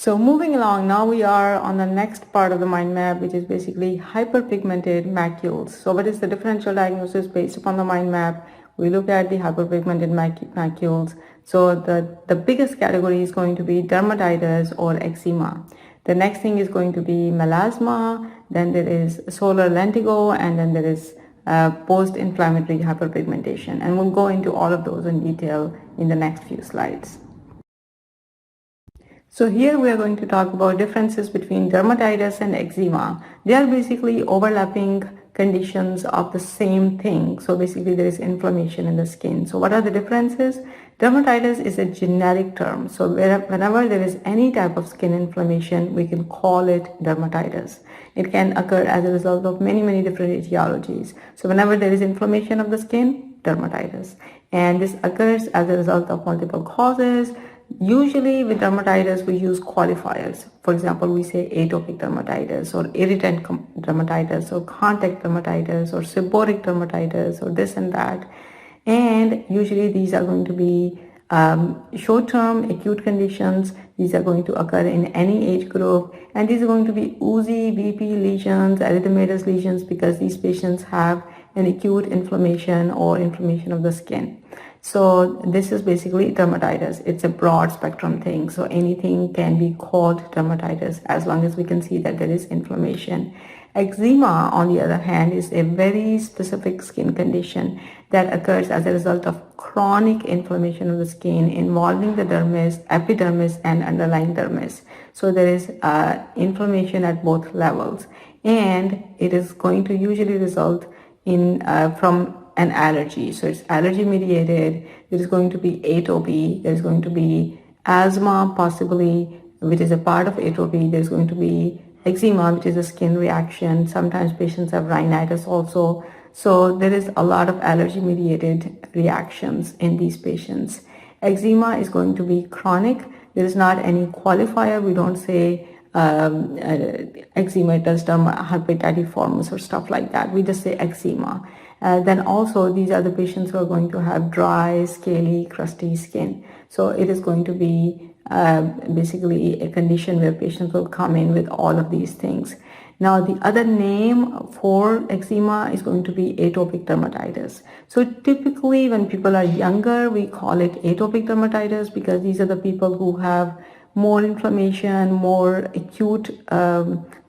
So moving along, now we are on the next part of the mind map, which is basically hyperpigmented macules. So what is the differential diagnosis based upon the mind map? We look at the hyperpigmented macules. So the biggest category is going to be dermatitis or eczema. The next thing is going to be melasma, then there is solar lentigo, and then there is post-inflammatory hyperpigmentation. And we'll go into all of those in detail in the next few slides. So here we are going to talk about differences between dermatitis and eczema. They are basically overlapping conditions of the same thing. So basically there is inflammation in the skin. So what are the differences? Dermatitis is a generic term. So whenever there is any type of skin inflammation, we can call it dermatitis. It can occur as a result of many different etiologies. So whenever there is inflammation of the skin, dermatitis. And this occurs as a result of multiple causes. Usually with dermatitis, we use qualifiers. For example, we say atopic dermatitis or irritant dermatitis or contact dermatitis or seborrheic dermatitis or this and that. And usually these are going to be short-term acute conditions. These are going to occur in any age group. And these are going to be oozy, VP lesions, erythematous lesions because these patients have an acute inflammation or inflammation of the skin. So this is basically dermatitis. It's a broad spectrum thing. So anything can be called dermatitis as long as we can see that there is inflammation. Eczema, on the other hand, is a very specific skin condition that occurs as a result of chronic inflammation of the skin involving the dermis, epidermis, and underlying dermis. So there is inflammation at both levels, and it is going to usually result in from an allergy. So it's allergy mediated. There is going to be atopy. There's going to be asthma possibly, which is a part of atopy. There's going to be eczema, which is a skin reaction. Sometimes patients have rhinitis also. So there is a lot of allergy mediated reactions in these patients. Eczema is going to be chronic. There is not any qualifier. We don't say eczematus herpetiformis or stuff like that. We just say eczema. Then also these are the patients who are going to have dry, scaly, crusty skin. So it is going to be basically a condition where patients will come in with all of these things. Now the other name for eczema is going to be atopic dermatitis. So typically when people are younger, we call it atopic dermatitis because these are the people who have more inflammation, more acute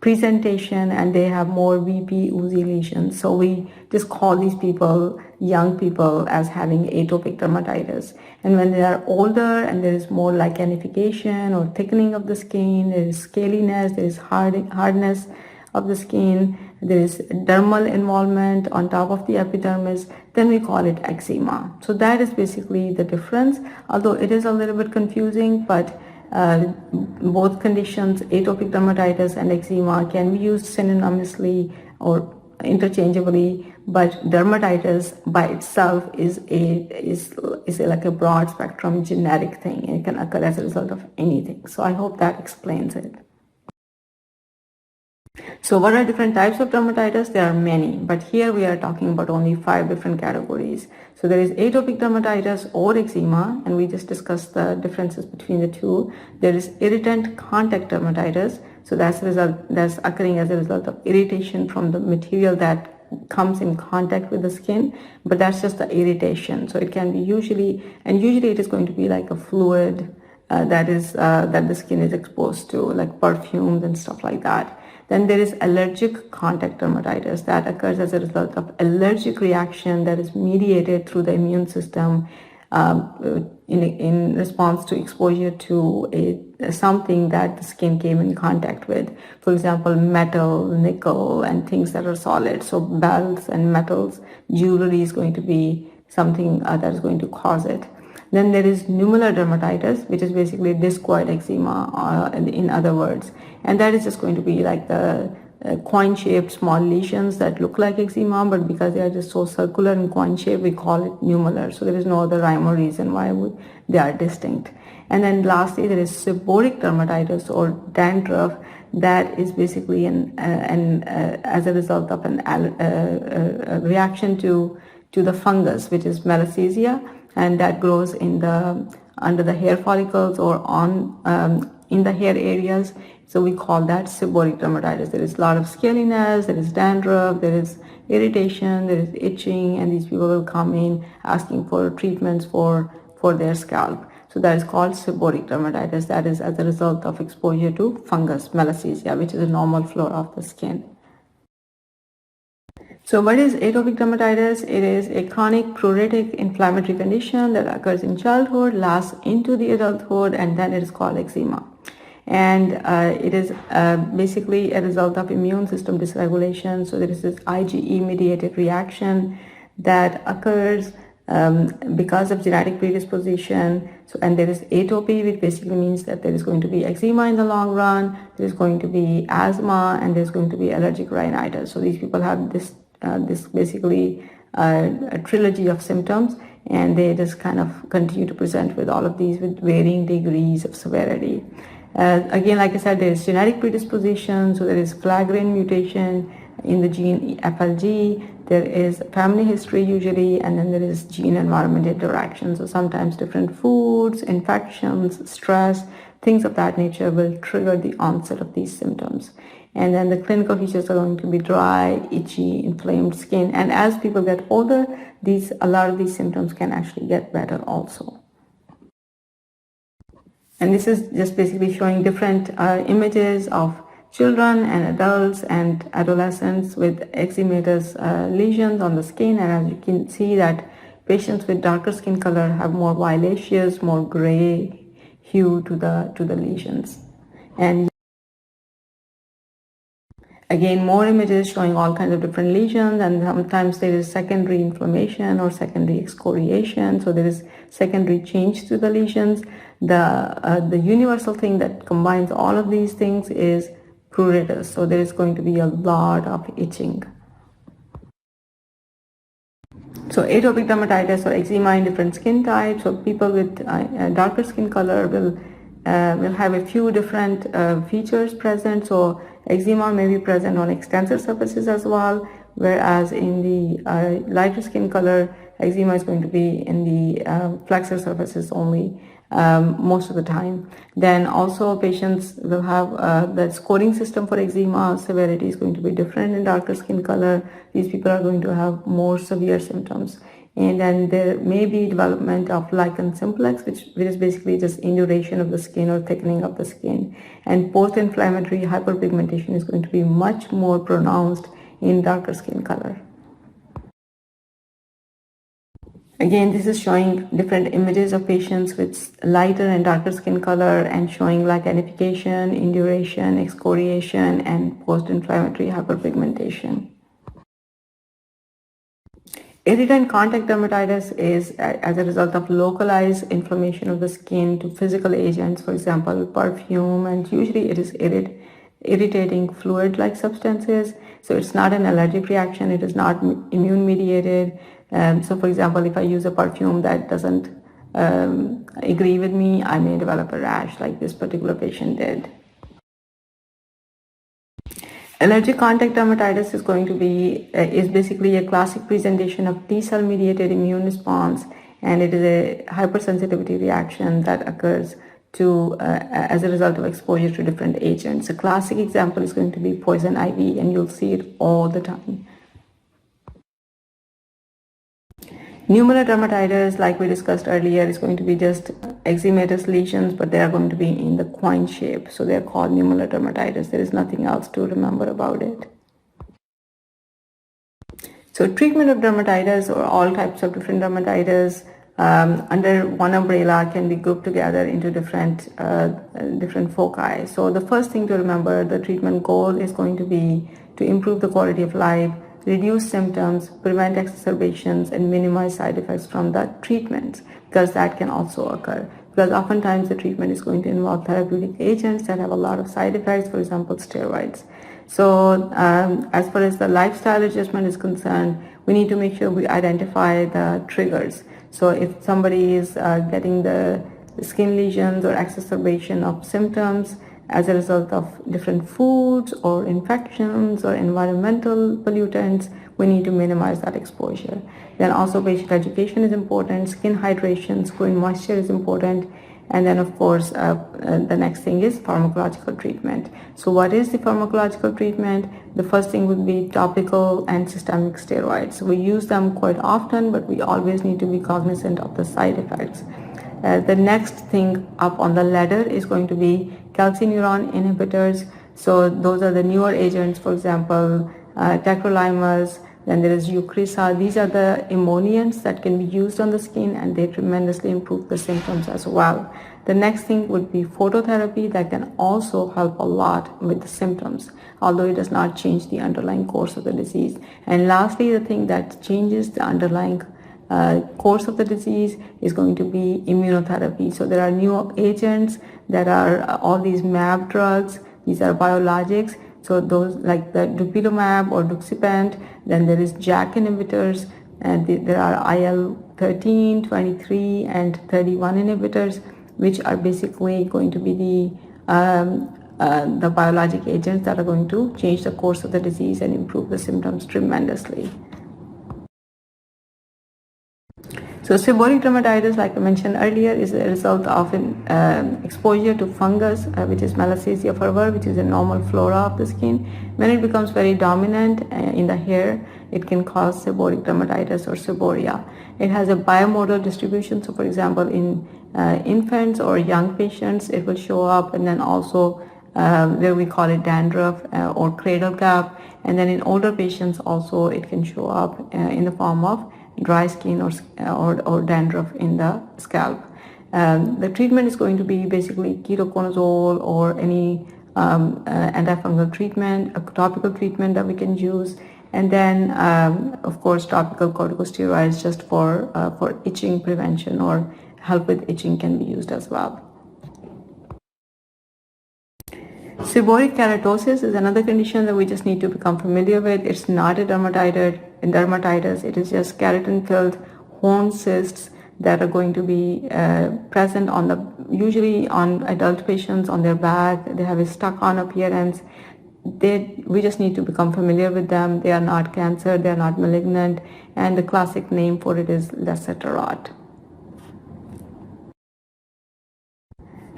presentation, and they have more VP oozy lesions. So we just call these people, young people, as having atopic dermatitis. And when they are older and there is more lichenification or thickening of the skin, there is scaliness, there is hardness of the skin, there is dermal involvement on top of the epidermis, then we call it eczema. So that is basically the difference, although it is a little bit confusing, but both conditions, atopic dermatitis and eczema, can be used synonymously or interchangeably, but dermatitis by itself is like a broad spectrum generic thing, and it can occur as a result of anything. So I hope that explains it. So what are different types of dermatitis? There are many, but here we are talking about only 5 different categories. So there is atopic dermatitis or eczema, and we just discussed the differences between the two. There is irritant contact dermatitis. So that's occurring as a result of irritation from the material that comes in contact with the skin, but that's just the irritation. So it can be usually it is going to be like a fluid that the skin is exposed to, like perfumes and stuff like that. Then there is allergic contact dermatitis that occurs as a result of allergic reaction that is mediated through the immune system in response to exposure to something that the skin came in contact with. For example, metal, nickel, and things that are solid. So bells and metals, jewelry is going to be something that is going to cause it. Then there is nummular dermatitis, which is basically discoid eczema, in other words. And that is just going to be like the coin-shaped small lesions that look like eczema, but because they are just so circular and coin-shaped, we call it nummular. So there is no other rhyme or reason why they are distinct. And then lastly, there is seborrheic dermatitis or dandruff that is basically as a result of a reaction to the fungus, which is Malassezia, and that grows under the hair follicles or on in the hair areas. So we call that seborrheic dermatitis. There is a lot of scaliness, there is dandruff, there is irritation, there is itching, and these people will come in asking for treatments for their scalp. So that is called seborrheic dermatitis. That is as a result of exposure to fungus, Malassezia, which is a normal flora of the skin. So what is atopic dermatitis? It is a chronic pruritic inflammatory condition that occurs in childhood, lasts into the adulthood, and then it is called eczema. And it is basically a result of immune system dysregulation. So there is this IgE mediated reaction that occurs because of genetic predisposition. So, and there is atopy, which basically means that there is going to be eczema in the long run, there is going to be asthma, and there's going to be allergic rhinitis. So these people have this basically a trilogy of symptoms, and they just kind of continue to present with all of these with varying degrees of severity. Again, like I said, there is genetic predisposition, so there is flagrant mutation in the gene FLG, there is family history usually, and then there is gene-environment interaction. So sometimes different foods, infections, stress, things of that nature will trigger the onset of these symptoms. And then the clinical features are going to be dry, itchy, inflamed skin. And as people get older, a lot of these symptoms can actually get better also. And this is just basically showing different images of children and adults and adolescents with eczematous lesions on the skin. And as you can see that patients with darker skin color have more violaceous, more gray hue to the lesions. And again, more images showing all kinds of different lesions, and sometimes there is secondary inflammation or secondary excoriation. So there is secondary change to the lesions. The universal thing that combines all of these things is pruritus. So there is going to be a lot of itching. So atopic dermatitis or eczema in different skin types. So people with darker skin color will have a few different features present. So eczema may be present on extensor surfaces as well, whereas in the lighter skin color, eczema is going to be in the flexor surfaces only most of the time. Then also patients will have the scoring system for eczema severity is going to be different in darker skin color. These people are going to have more severe symptoms. And then there may be development of lichen simplex, which is basically just induration of the skin or thickening of the skin. And post-inflammatory hyperpigmentation is going to be much more pronounced in darker skin color. Again, this is showing different images of patients with lighter and darker skin color and showing lichenification, induration, excoriation, and post-inflammatory hyperpigmentation. Irritant contact dermatitis is as a result of localized inflammation of the skin to physical agents, for example, perfume, and usually it is irritating fluid-like substances. So it's not an allergic reaction, it is not immune-mediated. So for example, if I use a perfume that doesn't agree with me, I may develop a rash like this particular patient did. Allergic contact dermatitis is going to be is basically a classic presentation of T-cell mediated immune response, and it is a hypersensitivity reaction that occurs to as a result of exposure to different agents. A classic example is going to be poison ivy, and you'll see it all the time. Nummular dermatitis, like we discussed earlier, is going to be just eczematous lesions, but they are going to be in the coin shape. So they're called nummular dermatitis. There is nothing else to remember about it. So treatment of dermatitis or all types of different dermatitis under one umbrella can be grouped together into different foci. So the first thing to remember, the treatment goal is going to be to improve the quality of life, reduce symptoms, prevent exacerbations, and minimize side effects from the treatments, because that can also occur. Because oftentimes the treatment is going to involve therapeutic agents that have a lot of side effects, for example, steroids. So as far as the lifestyle adjustment is concerned, we need to make sure we identify the triggers. So if somebody is getting the skin lesions or exacerbation of symptoms as a result of different foods or infections or environmental pollutants, we need to minimize that exposure. Then also patient education is important, skin hydration, skin moisture is important, And then of course the next thing is pharmacological treatment. So what is the pharmacological treatment? The first thing would be topical and systemic steroids. We use them quite often, but we always need to be cognizant of the side effects. The next thing up on the ladder is going to be calcineurin inhibitors. So those are the newer agents, for example, tacrolimus, then there is Eucrisa. These are the emollients that can be used on the skin, and they tremendously improve the symptoms as well. The next thing would be phototherapy that can also help a lot with the symptoms, although it does not change the underlying course of the disease. And lastly, the thing that changes the underlying course of the disease is going to be immunotherapy. So there are new agents that are all these MAB drugs. These are biologics. So those like the dupilumab or Duxipant. Then there is JAK inhibitors, and there are IL-13, 23, and 31 inhibitors, which are basically going to be the biologic agents that are going to change the course of the disease and improve the symptoms tremendously. So seborrheic dermatitis, like I mentioned earlier, is a result of an exposure to fungus, which is Malassezia furor, which is a normal flora of the skin. When it becomes very dominant in the hair, it can cause seborrheic dermatitis or seborrhea. It has a bimodal distribution. So for example, in infants or young patients, it will show up, and then also where we call it dandruff or cradle cap. And then in older patients also, it can show up in the form of dry skin or dandruff in the scalp. The treatment is going to be basically ketoconazole or any antifungal treatment, a topical treatment that we can use, and then of course topical corticosteroids just for itching prevention or help with itching can be used as well. Seborrheic keratosis is another condition that we just need to become familiar with. It's not a dermatitis. It is just keratin-filled horn cysts that are going to be present usually on adult patients on their back. They have a stuck-on appearance. We just need to become familiar with them. They are not cancer. They are not malignant. And the classic name for it is Lasseter rot.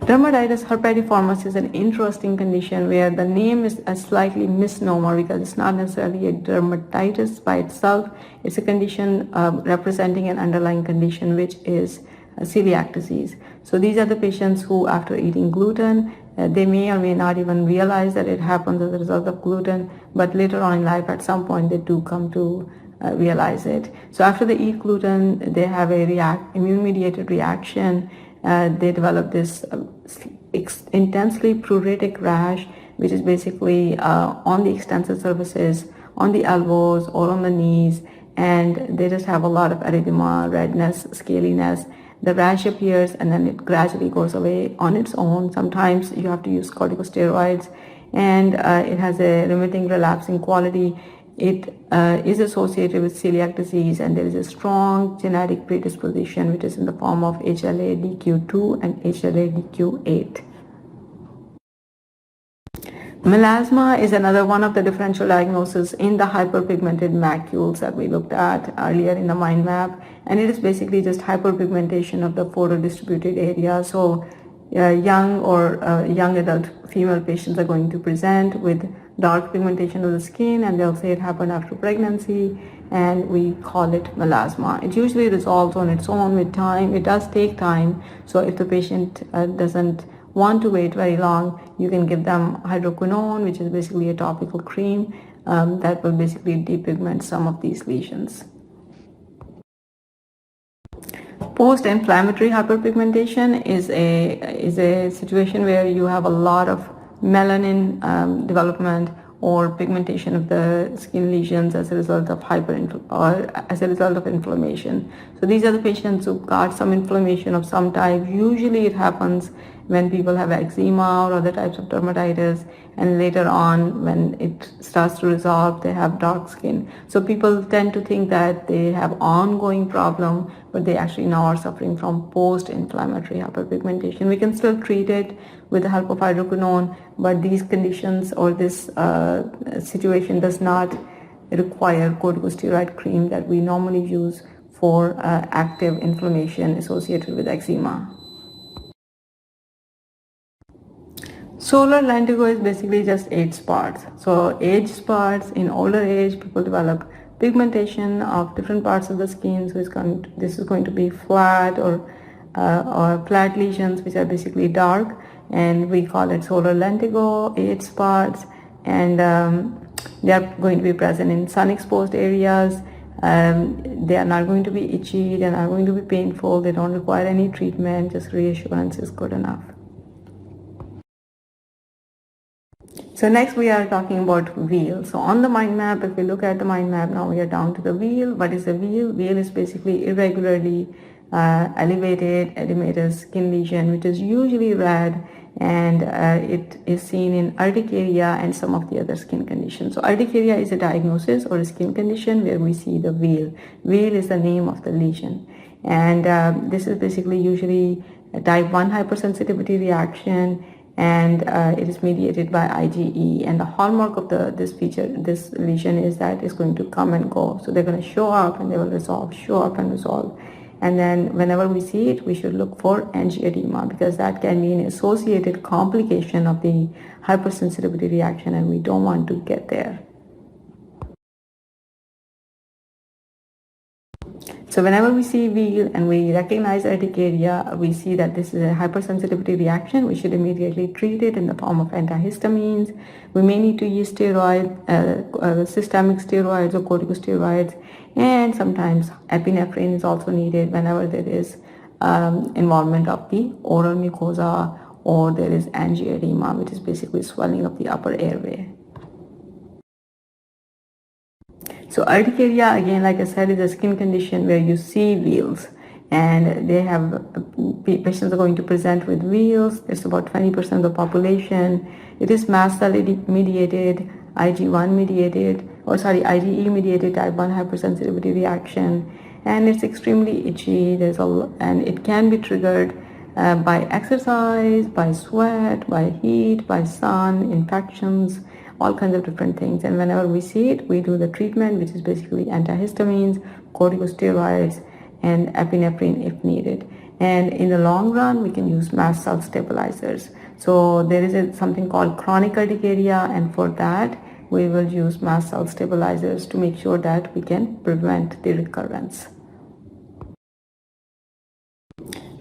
Dermatitis herpetiformis is an interesting condition where the name is a slightly misnomer because it's not necessarily a dermatitis by itself. It's a condition representing an underlying condition, which is celiac disease. So these are the patients who, after eating gluten, they may or may not even realize that it happens as a result of gluten, but later on in life, at some point, they do come to realize it. So after they eat gluten, they have a immune-mediated reaction. They develop this intensely pruritic rash, which is basically on the extensor surfaces, on the elbows or on the knees, and they just have a lot of erythema, redness, scaliness. The rash appears and then it gradually goes away on its own. Sometimes you have to use corticosteroids, and it has a remitting, relapsing quality. It is associated with celiac disease, and there is a strong genetic predisposition, which is in the form of HLA-DQ2 and HLA-DQ8. Melasma is another one of the differential diagnoses in the hyperpigmented macules that we looked at earlier in the mind map, and it is basically just hyperpigmentation of the photodistributed area. So young or young adult female patients are going to present with dark pigmentation of the skin, and they'll say it happened after pregnancy, and we call it melasma. It usually resolves on its own with time. It does take time, so if the patient doesn't want to wait very long, you can give them hydroquinone, which is basically a topical cream that will basically depigment some of these lesions. Post-inflammatory hyperpigmentation is a situation where you have a lot of melanin development or pigmentation of the skin lesions as a result of inflammation. So these are the patients who got some inflammation of some type. Usually it happens when people have eczema or other types of dermatitis, and later on when it starts to resolve, they have dark skin. So people tend to think that they have ongoing problem, but they actually now are suffering from post-inflammatory hyperpigmentation. We can still treat it with the help of hydroquinone, but these conditions or this situation does not require corticosteroid cream that we normally use for active inflammation associated with eczema. Solar lentigo is basically just age spots. So age spots, in older age, people develop pigmentation of different parts of the skin. So this is going to be flat or flat lesions, which are basically dark, and we call it solar lentigo, age spots, and they are going to be present in sun exposed areas. They are not going to be itchy, they are not going to be painful, they don't require any treatment, just reassurance is good enough. So next we are talking about wheal. So on the mind map, if we look at the mind map, now we are down to the wheal. What is the wheal? Wheal is basically irregularly elevated edematous skin lesion, which is usually red, and it is seen in urticaria and some of the other skin conditions. So urticaria is a diagnosis or a skin condition where we see the wheal. Wheal is the name of the lesion, and this is basically usually a type 1 hypersensitivity reaction, and it is mediated by IgE, and the hallmark of this lesion is that it's going to come and go. So they're going to show up and they will resolve, show up and resolve. And then whenever we see it, we should look for angioedema, because that can be an associated complication of the hypersensitivity reaction, and we don't want to get there. So whenever we see wheal and we recognize urticaria, we see that this is a hypersensitivity reaction. We should immediately treat it in the form of antihistamines. We may need to use systemic steroids or corticosteroids, and sometimes epinephrine is also needed whenever there is involvement of the oral mucosa, or there is angioedema, which is basically swelling of the upper airway. So urticaria, again, like I said, is a skin condition where you see wheals, and they have patients are going to present with wheals. It's about 20% of the population. It is mast cell mediated, IgE mediated type 1 hypersensitivity reaction, and it's extremely itchy. And it can be triggered by exercise, by sweat, by heat, by sun, infections, all kinds of different things. And whenever we see it, we do the treatment, which is basically antihistamines, corticosteroids, and epinephrine if needed. And in the long run, we can use mast cell stabilizers. So there is something called chronic urticaria, and for that, we will use mast cell stabilizers to make sure that we can prevent the recurrence.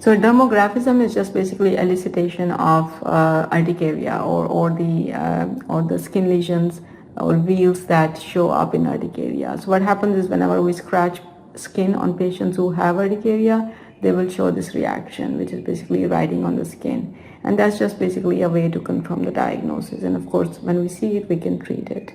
So dermographism is just basically elicitation of urticaria or the skin lesions or wheals that show up in urticaria. So what happens is whenever we scratch skin on patients who have urticaria, they will show this reaction, which is basically writing on the skin. And that's just basically a way to confirm the diagnosis. And of course, when we see it, we can treat it.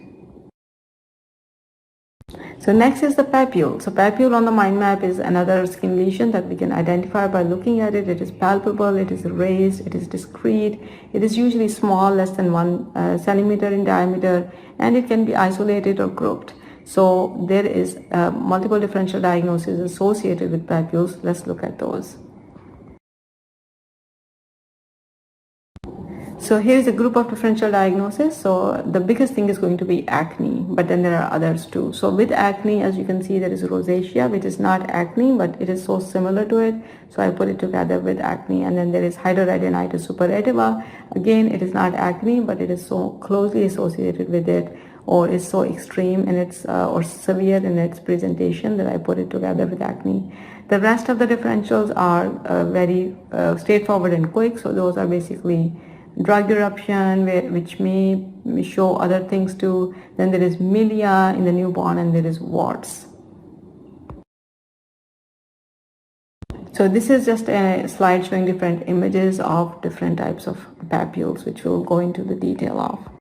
So next is the papule. So papule on the mind map is another skin lesion that we can identify by looking at it. It is palpable, it is raised, it is discrete, it is usually small, less than 1 centimeter in diameter, and it can be isolated or grouped. So there is multiple differential diagnoses associated with papules. Let's look at those. So here is a group of differential diagnoses. So the biggest thing is going to be acne, but then there are others too. So with acne, as you can see, there is rosacea, which is not acne, but it is so similar to it. So I put it together with acne. And then there is hidradenitis suppurativa. Again, it is not acne, but it is so closely associated with it, or is so extreme in its or severe in its presentation, that I put it together with acne. The rest of the differentials are very straightforward and quick. So those are basically drug eruption, which may show other things too. Then there is milia in the newborn, and there is warts. So this is just a slide showing different images of different types of papules, which we'll go into the detail of.